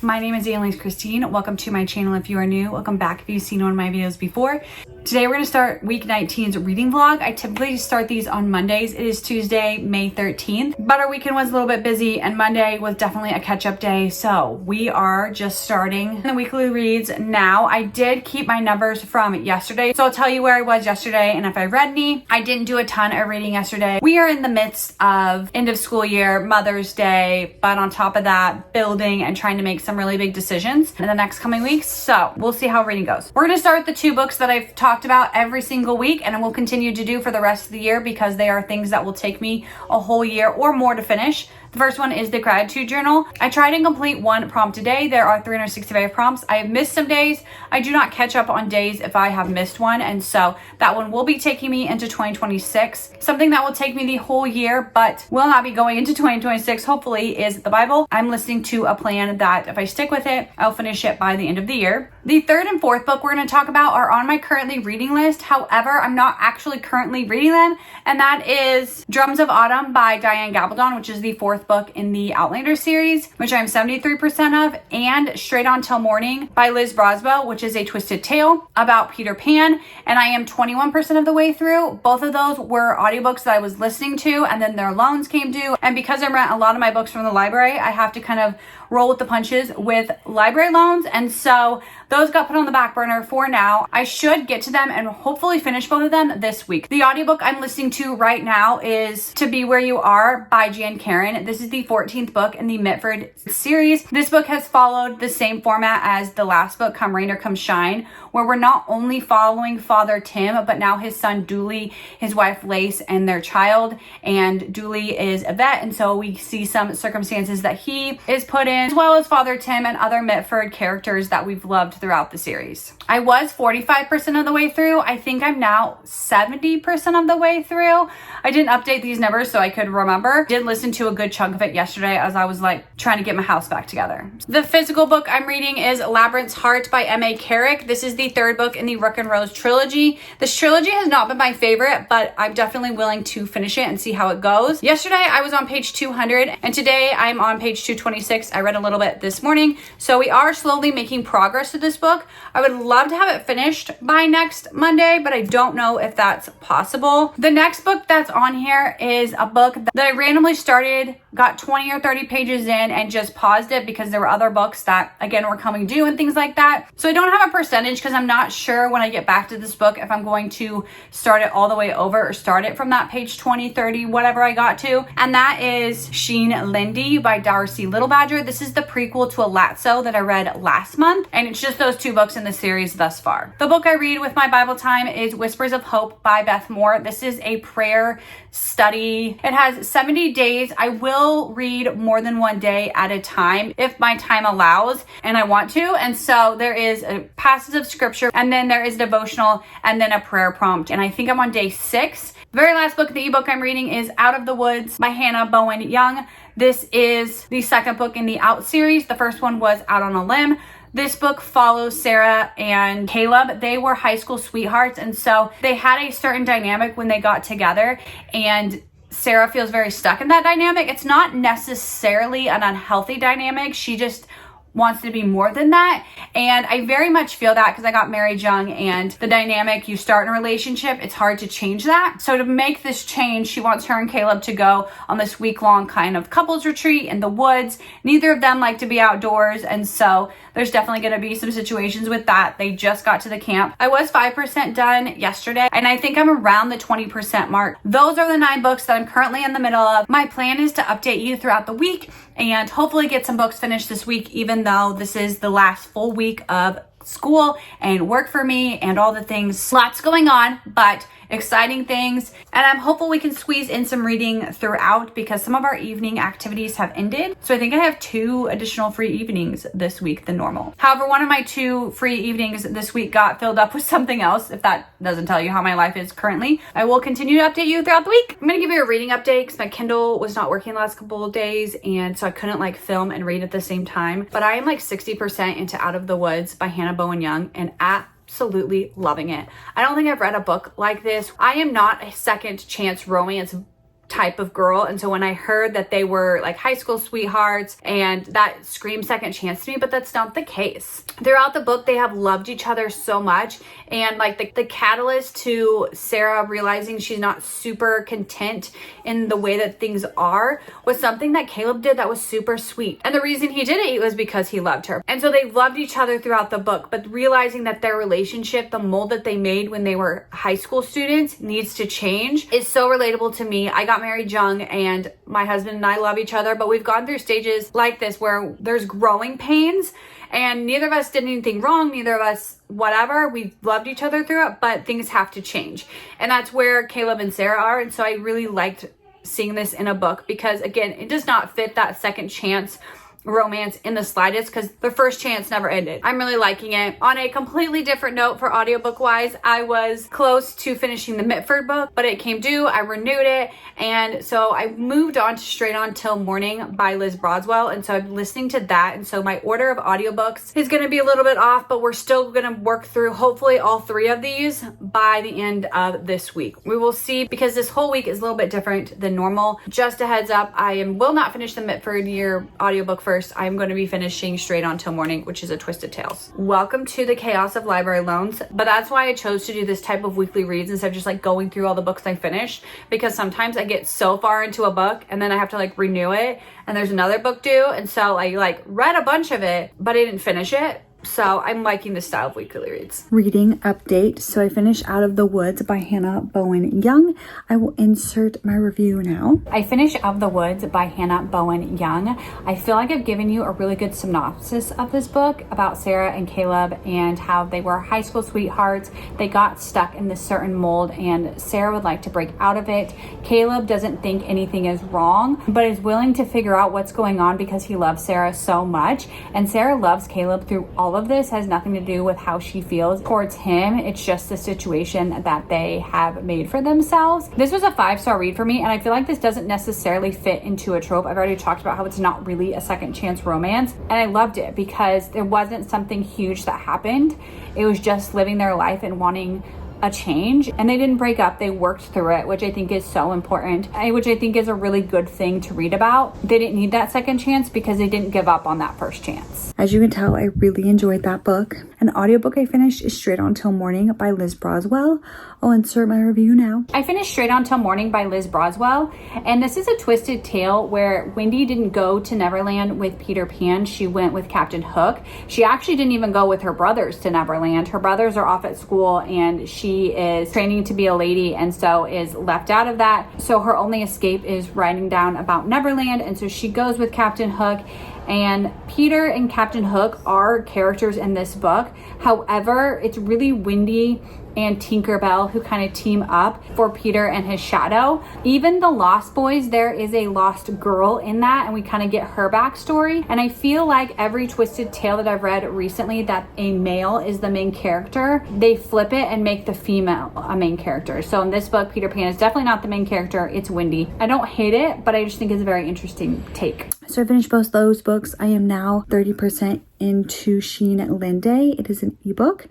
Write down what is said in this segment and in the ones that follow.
My name is Annelise Christine. Welcome to my channel if you are new. Welcome back if you've seen one of my videos before. Today we're going to start week 19's reading vlog. I typically start these on Mondays. It is Tuesday, May 13th, but our weekend was a little bit busy and Monday was definitely a catch-up day. So we are just starting the weekly reads now. I did keep my numbers from yesterday, so I'll tell you where I was yesterday and if I read any. I didn't do a ton of reading yesterday. We are in the midst of end of school year, Mother's Day, but on top of that, building and trying to make some really big decisions in the next coming weeks. So we'll see how reading goes. We're going to start with the two books that I've talked about every single week and I will continue to do for the rest of the year because they are things that will take me a whole year or more to finish. The first one is the gratitude journal. I tried and complete one prompt a day. There are 365 prompts. I have missed some days. I do not catch up on days if I have missed one. And so that one will be taking me into 2026. Something that will take me the whole year, but will not be going into 2026, hopefully, is the Bible. I'm listening to a plan that if I stick with it, I'll finish it by the end of the year. The third and fourth book we're going to talk about are on my currently reading list. However, I'm not actually currently reading them. And that is Drums of Autumn by Diane Gabaldon, which is the fourth book in the Outlander series, which I'm 73% of, and Straight On Till Morning by Liz Braswell, which is a twisted tale about Peter Pan, and I am 21% of the way through. Both of those were audiobooks that I was listening to, and then their loans came due, and because I rent a lot of my books from the library, I have to kind of roll with the punches with library loans, and so those got put on the back burner for now. I should get to them and hopefully finish both of them this week. The audiobook I'm listening to right now is To Be Where You Are by Jen Calonita. This is the 14th book in the Mitford series. This book has followed the same format as the last book, Come Rain or Come Shine, where we're not only following Father Tim, but now his son Dooley, his wife Lace, and their child. And Dooley is a vet, and so we see some circumstances that he is put in, as well as Father Tim and other Mitford characters that we've loved throughout the series. I was 45% of the way through. I think I'm now 70% of the way through. I didn't update these numbers so I could remember. Did listen to a good chunk of it yesterday as I was like trying to get my house back together. The physical book I'm reading is Labyrinth's Heart by M.A. Carrick. This is the third book in the Rook and Rose trilogy. This trilogy has not been my favorite, but I'm definitely willing to finish it and see how it goes. Yesterday I was on page 200 and today I'm on page 226. I read a little bit this morning, so we are slowly making progress with this book. I would love to have it finished by next Monday, but I don't know if that's possible. The next book that's on here is a book that I randomly started, got 20 or 30 pages in and just paused it because there were other books that again were coming due and things like that. So I don't have a percentage because I'm not sure when I get back to this book if I'm going to start it all the way over or start it from that page 20, 30, whatever I got to. And that is Sheine, Linde by Darcie Little Badger. This is the prequel to Alatso that I read last month, and it's just those two books in the series thus far. The book I read with my Bible time is Whispers of Hope by Beth Moore. This is a prayer study. It has 70 days. I will read more than one day at a time if my time allows and I want to. And so there is a passage of scripture and then there is devotional and then a prayer prompt. And I think I'm on day 6. The very last book, the ebook I'm reading, is Out of the Woods by Bonham-Young. This is the second book in the Out series. The first one was Out on a Limb. This book follows Sarah and Caleb. They were high school sweethearts, and so they had a certain dynamic when they got together, and Sarah feels very stuck in that dynamic. It's not necessarily an unhealthy dynamic. She just wants to be more than that, and I very much feel that because I got married young, and the dynamic, you start in a relationship, it's hard to change that. So to make this change, she wants her and Caleb to go on this week-long kind of couples retreat in the woods. Neither of them like to be outdoors, and so there's definitely going to be some situations with that. They just got to the camp. I was 5% done yesterday, and I think I'm around the 20% mark. Those are the 9 books that I'm currently in the middle of. My plan is to update you throughout the week and hopefully get some books finished this week, even though this is the last full week of school and work for me and all the things. Lots going on, but exciting things, and I'm hopeful we can squeeze in some reading throughout because some of our evening activities have ended. So I think I have 2 additional free evenings this week than normal. However, one of my 2 free evenings this week got filled up with something else. If that doesn't tell you how my life is currently, I will continue to update you throughout the week. I'm gonna give you a reading update because my Kindle was not working the last couple of days, and so I couldn't like film and read at the same time. But I am like 60% into Out of the Woods by Bonham-Young, and absolutely loving it. I don't think I've read a book like this. I am not a second chance romance type of girl. And so when I heard that they were like high school sweethearts, and that screamed second chance to me, but that's not the case. Throughout the book, they have loved each other so much. And like the catalyst to Sarah realizing she's not super content in the way that things are was something that Caleb did that was super sweet. And the reason he did it was because he loved her. And so they loved each other throughout the book, but realizing that their relationship, the mold that they made when they were high school students, needs to change is so relatable to me. I got married young, and my husband and I love each other, but we've gone through stages like this where there's growing pains, and neither of us did anything wrong, neither of us whatever, we loved each other through it, but things have to change. And that's where Caleb and Sarah are. And so I really liked seeing this in a book, because again, it does not fit that second chance romance in the slightest, because the first chance never ended. I'm really liking it. On a completely different note, for audiobook wise, I was close to finishing the Mitford book, but it came due, I renewed it, and so I moved on to Straight On Till Morning by Liz Braswell, and so I'm listening to that. And so my order of audiobooks is going to be a little bit off, but we're still going to work through hopefully all 3 of these by the end of this week. We will see, because this whole week is a little bit different than normal. Just a heads up, I will not finish the Mitford year audiobook first. I'm going to be finishing Straight On Till Morning, which is a Twisted Tales. Welcome to the chaos of library loans, but that's why I chose to do this type of weekly reads instead of just like going through all the books I finished, because sometimes I get so far into a book and then I have to like renew it, and there's another book due, and so I like read a bunch of it, but I didn't finish it. So I'm liking this style of weekly reads. Reading update. So I finished Out of the Woods by Hannah Bowen Young. I will insert my review now. I finished Out of the Woods by Hannah Bowen Young. I feel like I've given you a really good synopsis of this book about Sarah and Caleb and how they were high school sweethearts. They got stuck in this certain mold, and Sarah would like to break out of it. Caleb doesn't think anything is wrong, but is willing to figure out what's going on because he loves Sarah so much. And Sarah loves Caleb through all of this. Has nothing to do with how she feels towards him. It's just the situation that they have made for themselves. This was a 5-star read for me, and I feel like this doesn't necessarily fit into a trope. I've already talked about how it's not really a second chance romance, and I loved it because there wasn't something huge that happened. It was just living their life and wanting a change, and they didn't break up. They worked through it, which I think is so important, which I think is a really good thing to read about. They didn't need that second chance because they didn't give up on that first chance. As you can tell, I really enjoyed that book. An audiobook I finished is Straight On Till Morning by Liz Braswell. I'll insert my review now. I finished Straight On Till Morning by Liz Braswell, and this is a twisted tale where Wendy didn't go to Neverland with Peter Pan. She went with Captain Hook. She actually didn't even go with her brothers to Neverland. Her brothers are off at school, and she is training to be a lady, and so is left out of that. So her only escape is writing down about Neverland, and so she goes with Captain Hook. And Peter and Captain Hook are characters in this book. However, it's really Wendy and Tinkerbell who kind of team up for Peter and his shadow. Even the Lost Boys, there is a lost girl in that, and we kind of get her backstory. And I feel like every twisted tale that I've read recently that a male is the main character, they flip it and make the female a main character. So in this book, Peter Pan is definitely not the main character, it's Wendy. I don't hate it, but I just think it's a very interesting take. So I finished both those books. I am now 30% into Sheine Linde. It is an ebook,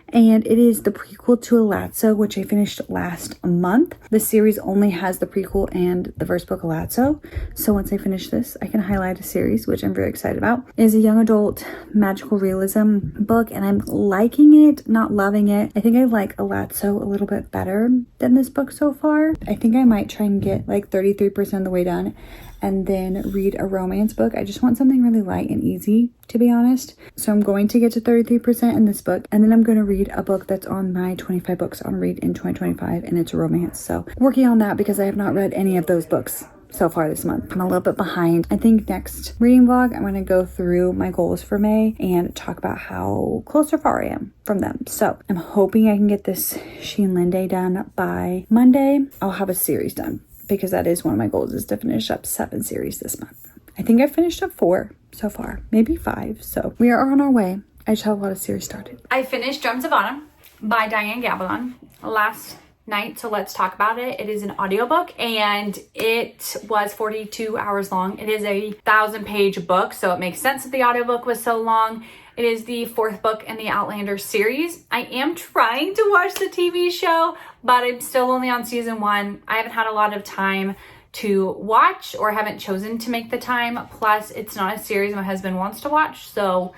and it is the prequel to Alatso, which I finished last month. The series only has the prequel and the first book, Alatso. So once I finish this, I can highlight a series, which I'm very excited about. It is a young adult magical realism book, and I'm liking it, not loving it. I think I like Alatso a little bit better than this book so far. I think I might try and get like 33% of the way done and then read a romance book. I just want something really light and easy, to be honest. So I'm going to get to 33% in this book, and then I'm going to read a book that's on my 25 books on read in 2025, and it's a romance. So working on that because I have not read any of those books so far this month. I'm a little bit behind. I think next reading vlog, I'm going to go through my goals for May and talk about how close or far I am from them. So I'm hoping I can get this Sheine Linde done by Monday. I'll have a series done, because that is one of my goals, is to finish up 7 series this month. I think I've finished up 4 so far, maybe 5. So we are on our way. I just have a lot of series started. I finished Drums of Autumn by Diane Gabaldon last night, so let's talk about it. It is an audiobook, and it was 42 hours long. It is a 1,000-page book, so it makes sense that the audiobook was so long. It is the 4th book in the Outlander series. I am trying to watch the TV show, but I'm still only on season 1. I haven't had a lot of time to watch, or haven't chosen to make the time. Plus, it's not a series my husband wants to watch, so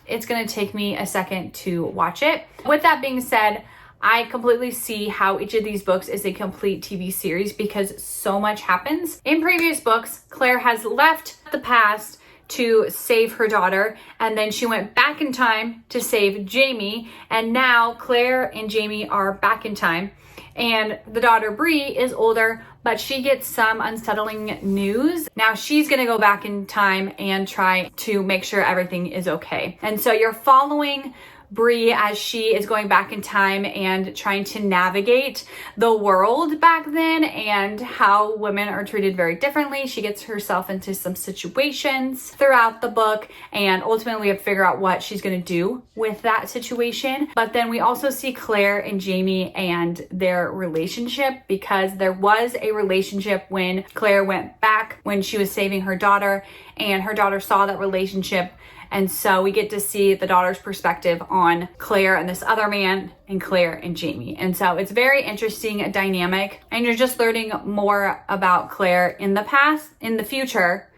it's gonna take me a second to watch it. With that being said, I completely see how each of these books is a complete TV series because so much happens. In previous books, Claire has left the past to save her daughter, and then she went back in time to save Jamie, and now Claire and Jamie are back in time, and the daughter Bree is older, but she gets some unsettling news. Now she's gonna go back in time and try to make sure everything is okay. And so you're following Bree as she is going back in time and trying to navigate the world back then and how women are treated very differently. She gets herself into some situations throughout the book, and ultimately we have to figure out what she's going to do with that situation. But then we also see Claire and Jamie and their relationship, because there was a relationship when Claire went back when she was saving her daughter, and her daughter saw that relationship. And so we get to see the daughter's perspective on Claire and this other man, and Claire and Jamie. And so it's very interesting dynamic, and you're just learning more about Claire in the past, in the future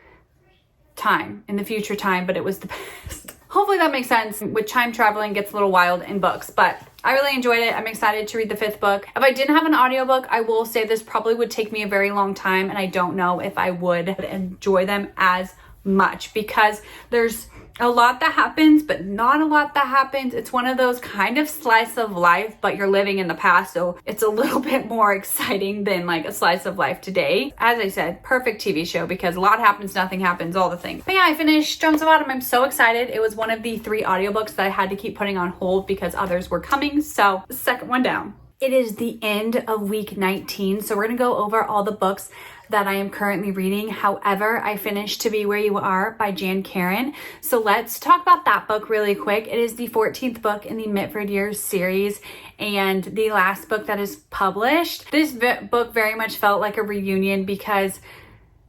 time, but it was the past. Hopefully that makes sense. With time traveling gets a little wild in books, but I really enjoyed it. I'm excited to read the 5th book. If I didn't have an audiobook, I will say this probably would take me a very long time, and I don't know if I would enjoy them as much because there's a lot that happens, but not a lot that happens. It's one of those kind of slice of life, but you're living in the past, so it's a little bit more exciting than like a slice of life today. As I said, perfect TV show because a lot happens, nothing happens, all the things. But yeah, I finished Drums of Autumn. I'm so excited. It was one of the 3 audiobooks that I had to keep putting on hold because others were coming, so the second one down. It is the end of week 19, so we're gonna go over all the books that I am currently reading. However, I finished To Be Where You Are by Jen Calonita. So let's talk about that book really quick. It is the 14th book in the Mitford Years series and the last book that is published. This book very much felt like a reunion because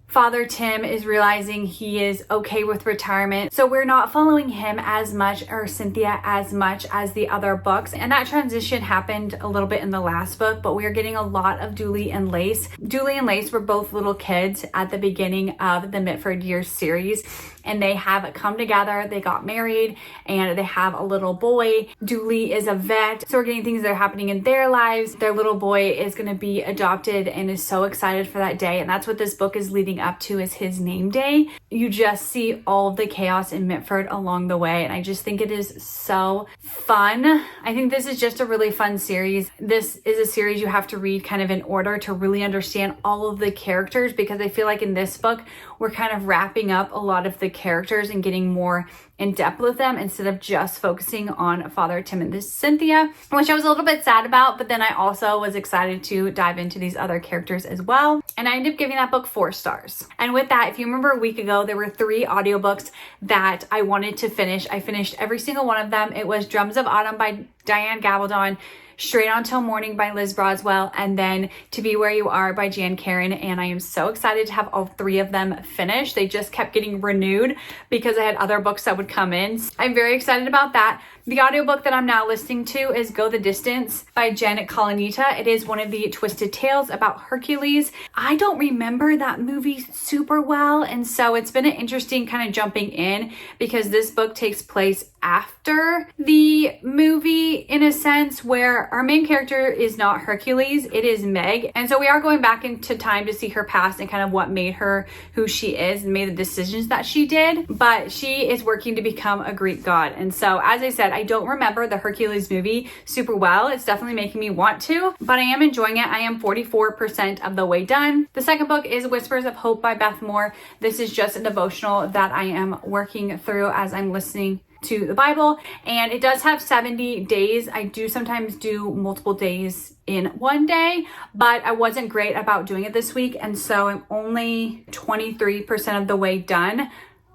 Father Tim is realizing he is okay with retirement. So we're not following him as much, or Cynthia as much, as the other books. And that transition happened a little bit in the last book, but we are getting a lot of Dooley and Lace. Dooley and Lace were both little kids at the beginning of the Mitford Years series, and they have come together, they got married, and they have a little boy. Dooley is a vet, so we're getting things that are happening in their lives. Their little boy is gonna be adopted and is so excited for that day, and that's what this book is leading up to, is his name day. You just see all of the chaos in Mitford along the way, and I just think it is so fun. I think this is just a really fun series. This is a series you have to read kind of in order to really understand all of the characters, because I feel like in this book, we're kind of wrapping up a lot of the characters and getting more in depth with them instead of just focusing on Father Tim and this Cynthia, which I was a little bit sad about, but then I also was excited to dive into these other characters as well. And I ended up giving that book 4 stars. And with that, if you remember a week ago, there were 3 audiobooks that I wanted to finish. I finished every single one of them. It was Drums of Autumn by Diane Gabaldon, Straight On Till Morning by Liz Braswell, and then To Be Where You Are by Jen Calonita. And I am so excited to have all 3 of them finished. They just kept getting renewed because I had other books that would come in. I'm very excited about that. The audiobook that I'm now listening to is Go the Distance by Jen Calonita. It is one of the twisted tales about Hercules. I don't remember that movie super well, and so it's been an interesting kind of jumping in because this book takes place after the movie in a sense, where our main character is not Hercules, it is Meg. And so we are going back into time to see her past and kind of what made her who she is and made the decisions that she did. But she is working to become a Greek god. And so, as I said, I don't remember the Hercules movie super well. It's definitely making me want to, but I am enjoying it. I am 44% of the way done. The second book is Whispers of Hope by Beth Moore. This is just a devotional that I am working through as I'm listening to the Bible, and it does have 70 days. I do sometimes do multiple days in one day, but I wasn't great about doing it this week, and so I'm only 23% of the way done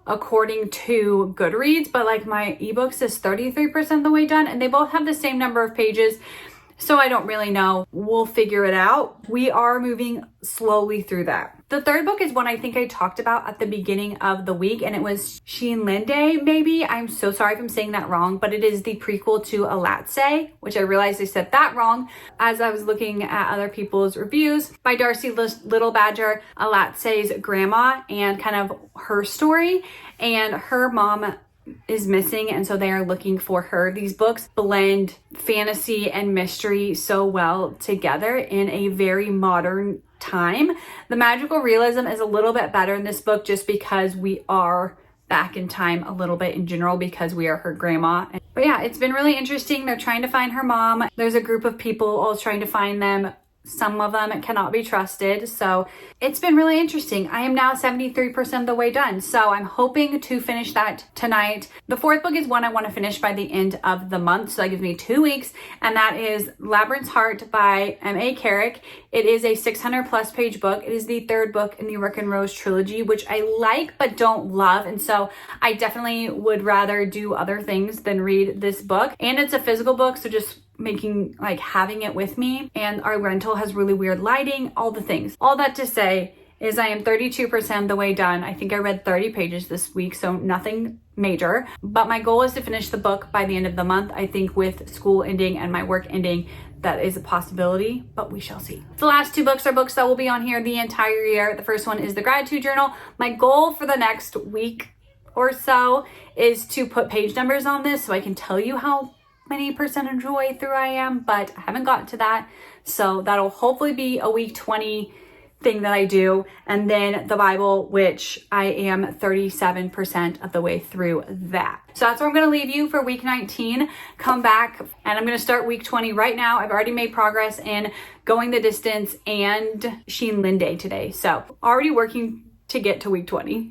according to Goodreads, but like my ebook says 33% of the way done, and they both have the same number of pages. So I don't really know. We'll figure it out. We are moving slowly through that. The third book is one I think I talked about at the beginning of the week, and it was Sheine Linde, maybe. I'm so sorry if I'm saying that wrong, but it is the prequel to Alatse, which I realized I said that wrong as I was looking at other people's reviews, by Darcie Little Badger, Alatse's grandma, and kind of her story. And her mom is missing, and so they are looking for her. These books blend fantasy and mystery so well together in a very modern time. The magical realism is a little bit better in this book just because we are back in time a little bit in general because we are her grandma. But yeah, it's been really interesting. They're trying to find her mom. There's a group of people all trying to find them. Some of them cannot be trusted. So it's been really interesting. I am now 73% of the way done. So I'm hoping to finish that tonight. The fourth book is one I want to finish by the end of the month. So that gives me 2 weeks. And that is Labyrinth's Heart by M.A. Carrick. It is a 600 plus page book. It is the third book in the Rick and Rose trilogy, which I like but don't love. And so I definitely would rather do other things than read this book. And it's a physical book. So just having it with me, and our rental has really weird lighting, all the things. All that to say is I am 32% of the way done. I think I read 30 pages this week, so nothing major, but my goal is to finish the book by the end of the month. I think with school ending and my work ending, that is a possibility, but we shall see. The last two books are books that will be on here the entire year. The first one is the Gratitude Journal. My goal for the next week or so is to put page numbers on this so I can tell you how many percentage of the way through I am, but I haven't gotten to that. So that'll hopefully be a week 20 thing that I do. And then the Bible, which I am 37% of the way through that. So that's where I'm going to leave you for week 19. Come back and I'm going to start week 20 right now. I've already made progress in Going the Distance and Sheine Linde today. So already working to get to week 20.